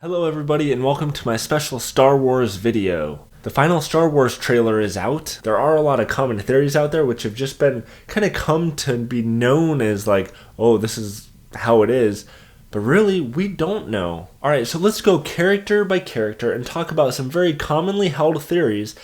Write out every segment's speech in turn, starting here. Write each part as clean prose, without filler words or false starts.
Hello everybody and welcome to my special Star Wars video. The final Star Wars trailer is out. There are a lot of common theories out there which have just been kind of come to be known as like, oh, this is how it is. But really, we don't know. Alright, so let's go character by character and talk about some very commonly held theories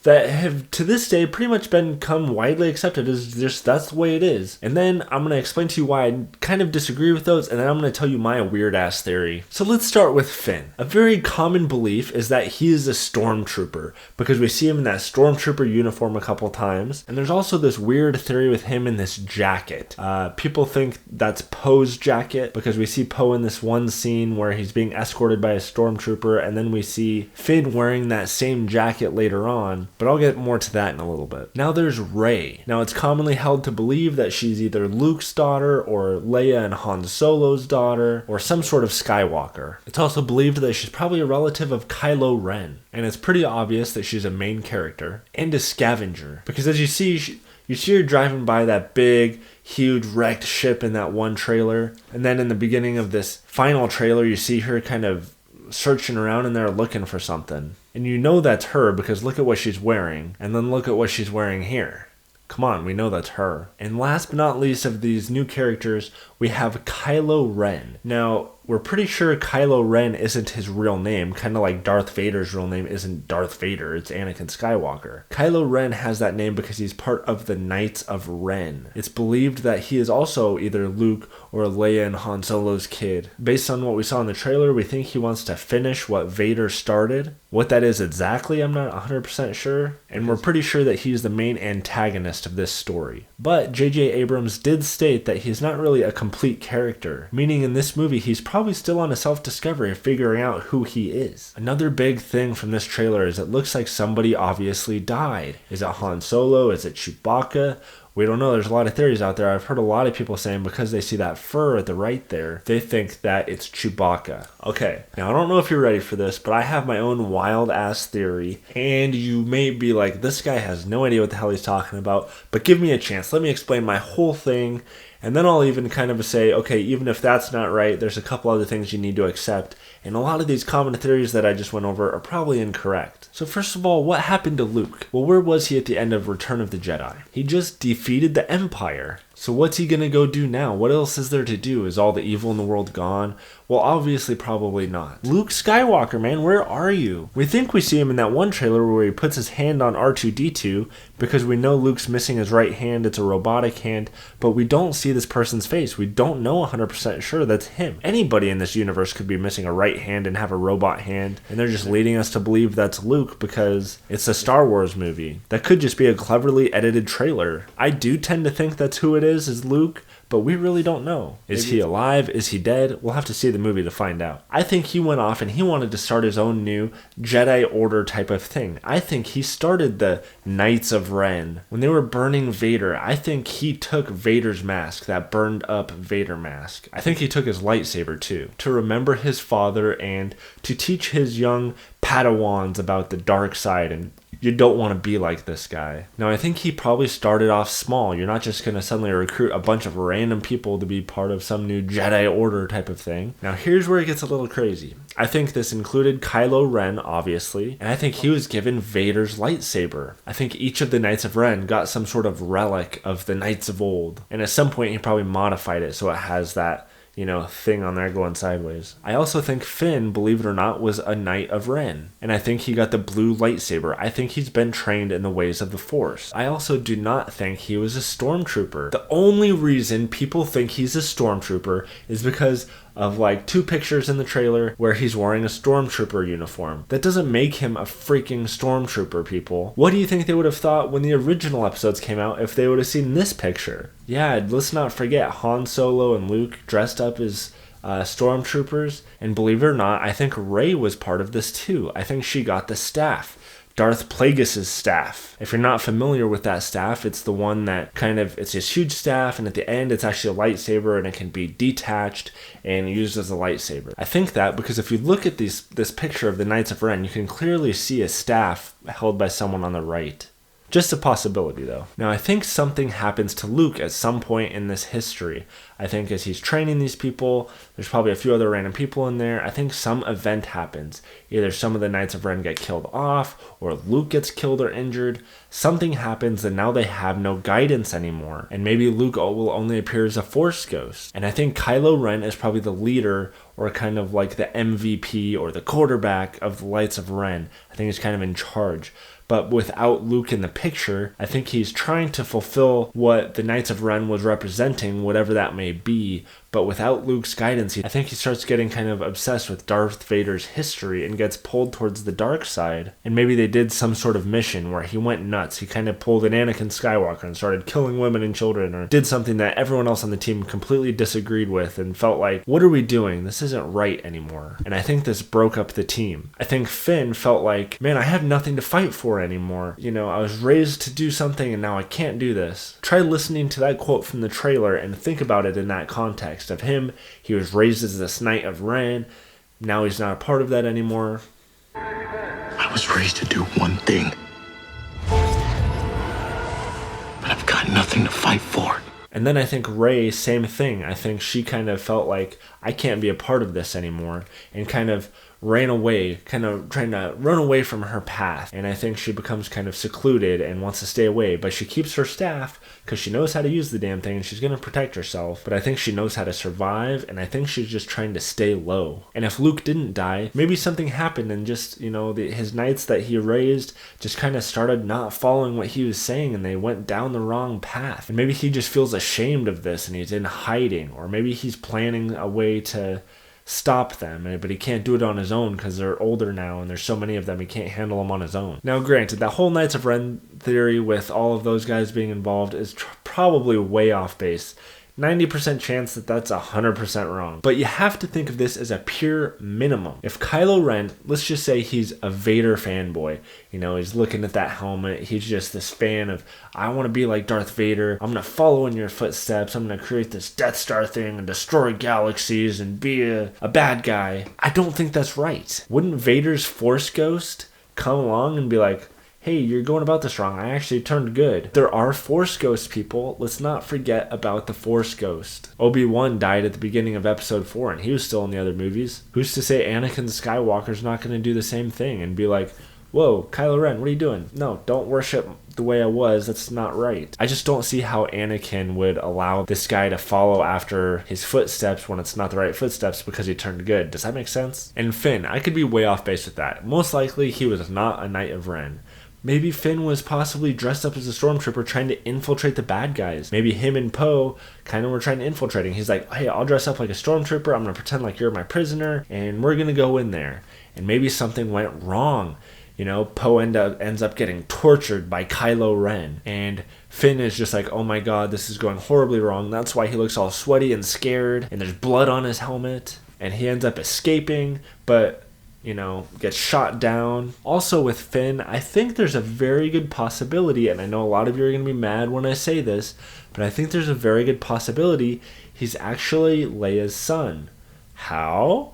that have to this day pretty much become widely accepted as just that's the way it is. And then I'm going to explain to you why I kind of disagree with those, and then I'm going to tell you my weird ass theory. So let's start with Finn. A very common belief is that he is a stormtrooper because we see him in that stormtrooper uniform a couple times. And there's also this weird theory with him in this jacket. People think that's Poe's jacket because we see Poe in this one scene where he's being escorted by a stormtrooper, and then we see Finn wearing that same jacket later on. But I'll get more to that in a little bit. Now there's Rey. Now it's commonly held to believe that she's either Luke's daughter or Leia and Han Solo's daughter or some sort of Skywalker. It's also believed that she's probably a relative of Kylo Ren. And it's pretty obvious that she's a main character and a scavenger. Because as you see her driving by that big, huge wrecked ship in that one trailer. And then in the beginning of this final trailer, you see her kind of searching around in there looking for something. And you know that's her because look at what she's wearing. And then look at what she's wearing here. Come on, we know that's her. And last but not least of these new characters, we have Kylo Ren. Now, we're pretty sure Kylo Ren isn't his real name, kind of like Darth Vader's real name isn't Darth Vader, it's Anakin Skywalker. Kylo Ren has that name because he's part of the Knights of Ren. It's believed that he is also either Luke or Leia and Han Solo's kid. Based on what we saw in the trailer, we think he wants to finish what Vader started. What that is exactly, I'm not 100% sure. And we're pretty sure that he's the main antagonist of this story. But J.J. Abrams did state that he's not really a complete character, meaning in this movie he's probably still on a self-discovery of figuring out who he is. Another big thing from this trailer is it looks like somebody obviously died. Is it Han Solo? Is it Chewbacca? We don't know. There's a lot of theories out there. I've heard a lot of people saying because they see that fur at the right there, they think that it's Chewbacca. Okay, now I don't know if you're ready for this, but I have my own wild ass theory, and you may be like, this guy has no idea what the hell he's talking about, but give me a chance. Let me explain my whole thing, and then I'll even kind of say, okay, even if that's not right, there's a couple other things you need to accept, and a lot of these common theories that I just went over are probably incorrect. So first of all, what happened to Luke? Well, where was he at the end of Return of the Jedi? He just defeated the Empire. So what's he gonna go do now? What else is there to do? Is all the evil in the world gone? Well, obviously probably not. Luke Skywalker, man, where are you? We think we see him in that one trailer where he puts his hand on R2-D2 because we know Luke's missing his right hand, it's a robotic hand, but we don't see this person's face. We don't know 100% sure that's him. Anybody in this universe could be missing a right hand and have a robot hand, and they're just leading us to believe that's Luke because it's a Star Wars movie. That could just be a cleverly edited trailer. I do tend to think that's who it is Luke, but we really don't know. Is he alive? Is he dead? We'll have to see the movie to find out. I think he went off and he wanted to start his own new Jedi Order type of thing. I think he started the Knights of Ren. When they were burning Vader, I think he took Vader's mask, that burned up Vader mask. I think he took his lightsaber too, to remember his father and to teach his young Padawans about the dark side, and you don't want to be like this guy. Now, I think he probably started off small. You're not just going to suddenly recruit a bunch of random people to be part of some new Jedi Order type of thing. Now, here's where it gets a little crazy. I think this included Kylo Ren, obviously, and I think he was given Vader's lightsaber. I think each of the Knights of Ren got some sort of relic of the Knights of old, and at some point he probably modified it so it has that thing on there going sideways. I also think Finn, believe it or not, was a Knight of Ren. And I think he got the blue lightsaber. I think he's been trained in the ways of the Force. I also do not think he was a stormtrooper. The only reason people think he's a stormtrooper is because of like 2 pictures in the trailer where he's wearing a stormtrooper uniform. That doesn't make him a freaking stormtrooper, people. What do you think they would have thought when the original episodes came out if they would have seen this picture? Yeah, let's not forget Han Solo and Luke dressed up as stormtroopers, and believe it or not, I think Rey was part of this too. I think she got the staff. Darth Plagueis' staff. If you're not familiar with that staff, it's the one that it's this huge staff, and at the end it's actually a lightsaber, and it can be detached and used as a lightsaber. I think that because if you look at this picture of the Knights of Ren, you can clearly see a staff held by someone on the right. Just a possibility, though. Now, I think something happens to Luke at some point in this history. I think as he's training these people, there's probably a few other random people in there. I think some event happens. Either some of the Knights of Ren get killed off, or Luke gets killed or injured. Something happens and now they have no guidance anymore. And maybe Luke will only appear as a Force ghost. And I think Kylo Ren is probably the leader, or kind of like the MVP or the quarterback of the Knights of Ren. I think he's kind of in charge. But without Luke in the picture, I think he's trying to fulfill what the Knights of Ren was representing, whatever that may be. But without Luke's guidance, I think he starts getting kind of obsessed with Darth Vader's history and gets pulled towards the dark side. And maybe they did some sort of mission where he went nuts. He kind of pulled an Anakin Skywalker and started killing women and children, or did something that everyone else on the team completely disagreed with and felt like, what are we doing? This isn't right anymore. And I think this broke up the team. I think Finn felt like, man, I have nothing to fight for anymore. You know, I was raised to do something and now I can't do this. Try listening to that quote from the trailer and think about it in that context of him. He was raised as this Knight of Ren. Now he's not a part of that anymore. I was raised to do one thing, but I've got nothing to fight for. And then I think Rey, same thing. I think she kind of felt like, I can't be a part of this anymore, and kind of ran away, kind of trying to run away from her path. And I think she becomes kind of secluded and wants to stay away, but she keeps her staff because she knows how to use the damn thing and she's going to protect herself. But I think she knows how to survive, and I think she's just trying to stay low. And if Luke didn't die, maybe something happened and just, you know, his knights that he raised just kind of started not following what he was saying and they went down the wrong path. And maybe he just feels ashamed of this and he's in hiding, or maybe he's planning a way to stop them, but he can't do it on his own because they're older now and there's so many of them, he can't handle them on his own. Now granted, that whole Knights of Ren theory with all of those guys being involved is probably way off base. 90% chance that that's 100% wrong. But you have to think of this as a pure minimum. If Kylo Ren, let's just say he's a Vader fanboy, you know, he's looking at that helmet, he's just this fan of, I want to be like Darth Vader, I'm going to follow in your footsteps, I'm going to create this Death Star thing and destroy galaxies and be a bad guy. I don't think that's right. Wouldn't Vader's Force Ghost come along and be like, hey, you're going about this wrong, I actually turned good? There are Force Ghost people. Let's not forget about the Force Ghost. Obi-Wan died at the beginning of episode 4 and he was still in the other movies. Who's to say Anakin Skywalker's not going to do the same thing and be like, whoa, Kylo Ren, what are you doing? No, don't worship the way I was. That's not right. I just don't see how Anakin would allow this guy to follow after his footsteps when it's not the right footsteps because he turned good. Does that make sense? And Finn, I could be way off base with that. Most likely he was not a Knight of Ren. Maybe Finn was possibly dressed up as a stormtrooper trying to infiltrate the bad guys. Maybe him and Poe kind of were trying to infiltrate him. He's like, hey, I'll dress up like a stormtrooper. I'm going to pretend like you're my prisoner, and we're going to go in there. And maybe something went wrong. You know, Poe ends up getting tortured by Kylo Ren. And Finn is just like, oh my god, this is going horribly wrong. That's why he looks all sweaty and scared. And there's blood on his helmet. And he ends up escaping, but you know, gets shot down. Also with Finn, I think there's a very good possibility, and I know a lot of you are going to be mad when I say this, but I think there's a very good possibility he's actually Leia's son. How?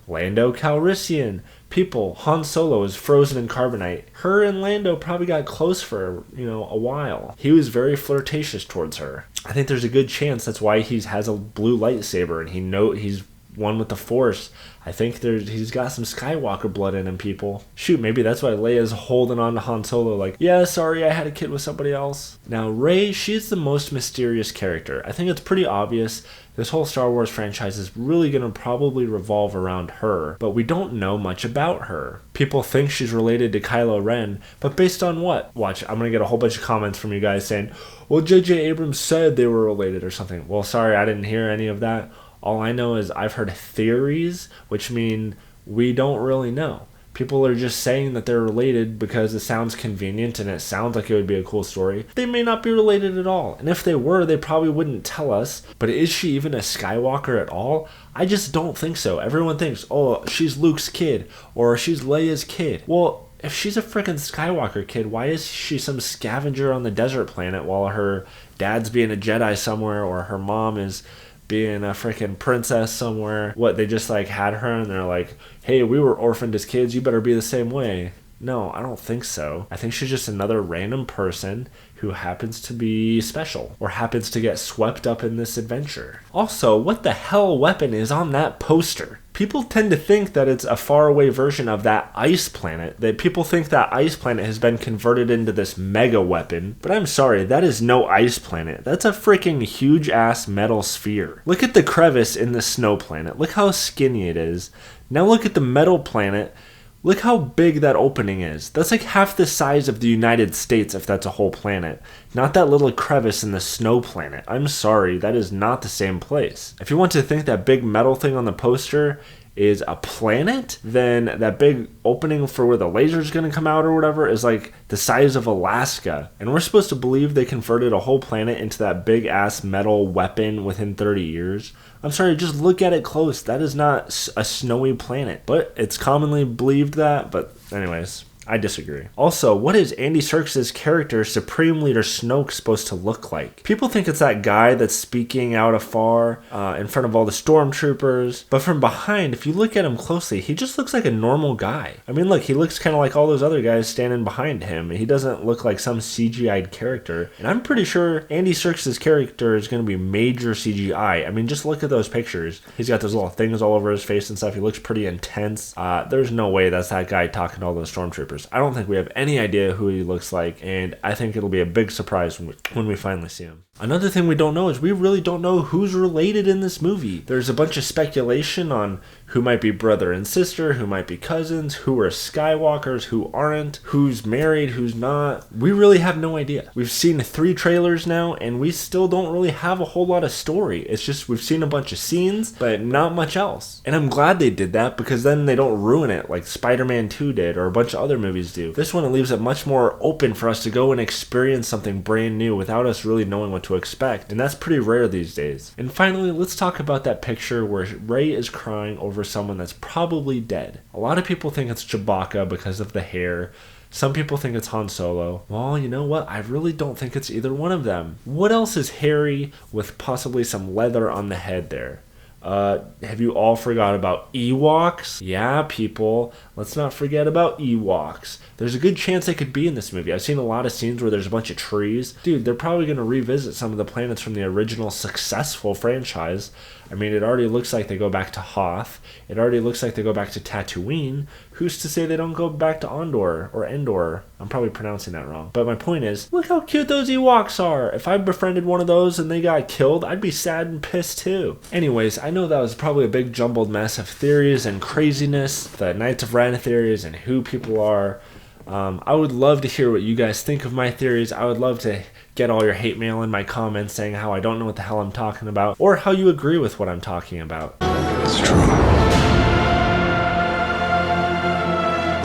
Lando Calrissian. People, Han Solo is frozen in carbonite. Her and Lando probably got close for, a while. He was very flirtatious towards her. I think there's a good chance that's why he has a blue lightsaber, and he's one with the Force. I think he's got some Skywalker blood in him, people. Shoot, maybe that's why Leia's holding on to Han Solo like, yeah, sorry, I had a kid with somebody else. Now, Rey, she's the most mysterious character. I think it's pretty obvious this whole Star Wars franchise is really going to probably revolve around her, but we don't know much about her. People think she's related to Kylo Ren, but based on what? Watch, I'm going to get a whole bunch of comments from you guys saying, well, J.J. Abrams said they were related or something. Well, sorry, I didn't hear any of that. All I know is I've heard theories, which mean we don't really know. People are just saying that they're related because it sounds convenient and it sounds like it would be a cool story. They may not be related at all. And if they were, they probably wouldn't tell us. But is she even a Skywalker at all? I just don't think so. Everyone thinks, oh, she's Luke's kid or she's Leia's kid. Well, if she's a freaking Skywalker kid, why is she some scavenger on the desert planet while her dad's being a Jedi somewhere or her mom is being a freaking princess somewhere? What, they just had her and they're like, hey, we were orphaned as kids, you better be the same way. No, I don't think so. I think she's just another random person who happens to be special or happens to get swept up in this adventure. Also, what the hell weapon is on that poster? People tend to think that it's a faraway version of that ice planet, that people think that ice planet has been converted into this mega weapon, but I'm sorry, that is no ice planet. That's a freaking huge ass metal sphere. Look at the crevice in the snow planet. Look how skinny it is. Now look at the metal planet. Look how big that opening is. That's like half the size of the United States if that's a whole planet. Not that little crevice in the snow planet. I'm sorry, that is not the same place. If you want to think that big metal thing on the poster is a planet, then that big opening for where the laser's gonna come out or whatever is like the size of Alaska. And we're supposed to believe they converted a whole planet into that big ass metal weapon within 30 years. I'm sorry, just look at it close. That is not a snowy planet. But it's commonly believed that, but anyways, I disagree. Also, what is Andy Serkis' character, Supreme Leader Snoke, supposed to look like? People think it's that guy that's speaking out afar in front of all the stormtroopers, but from behind, if you look at him closely, he just looks like a normal guy. I mean, look, he looks kind of like all those other guys standing behind him. He doesn't look like some CGI'd character, and I'm pretty sure Andy Serkis' character is going to be major CGI. I mean, just look at those pictures. He's got those little things all over his face and stuff. He looks pretty intense. There's no way that's that guy talking to all those stormtroopers. I don't think we have any idea who he looks like, and I think it'll be a big surprise when we finally see him. Another thing we don't know is we really don't know who's related in this movie. There's a bunch of speculation on who might be brother and sister, who might be cousins, who are Skywalkers, who aren't, who's married, who's not. We really have no idea. We've seen 3 trailers now, and we still don't really have a whole lot of story. It's just we've seen a bunch of scenes, but not much else. And I'm glad they did that, because then they don't ruin it like Spider-Man 2 did, or a bunch of other movies do. This one, it leaves it much more open for us to go and experience something brand new without us really knowing what to expect, and that's pretty rare these days. And finally, let's talk about that picture where Rey is crying over someone that's probably dead. A lot of people think it's Chewbacca because of the hair. Some people think it's Han Solo. Well, you know what? I really don't think it's either one of them. What else is hairy with possibly some leather on the head there? Have you all forgot about Ewoks? Yeah, people, let's not forget about Ewoks. There's a good chance they could be in this movie. I've seen a lot of scenes where there's a bunch of trees. Dude, they're probably going to revisit some of the planets from the original successful franchise. I mean, it already looks like they go back to Hoth. It already looks like they go back to Tatooine. Who's to say they don't go back to Endor or Endor? I'm probably pronouncing that wrong. But my point is, look how cute those Ewoks are. If I befriended one of those and they got killed, I'd be sad and pissed too. Anyways, I know that was probably a big jumbled mess of theories and craziness, the Knights of Ren theories and who people are. I would love to hear what you guys think of my theories. I would love to get all your hate mail in my comments saying how I don't know what the hell I'm talking about, or how you agree with what I'm talking about. It's true.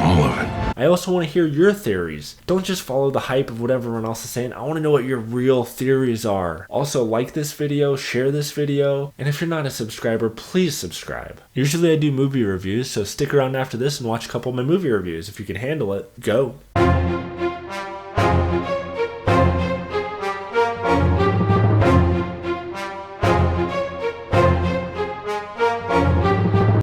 All of it. I also want to hear your theories. Don't just follow the hype of what everyone else is saying. I want to know what your real theories are. Also, like this video, share this video, and if you're not a subscriber, please subscribe. Usually I do movie reviews, so stick around after this and watch a couple of my movie reviews. If you can handle it, go.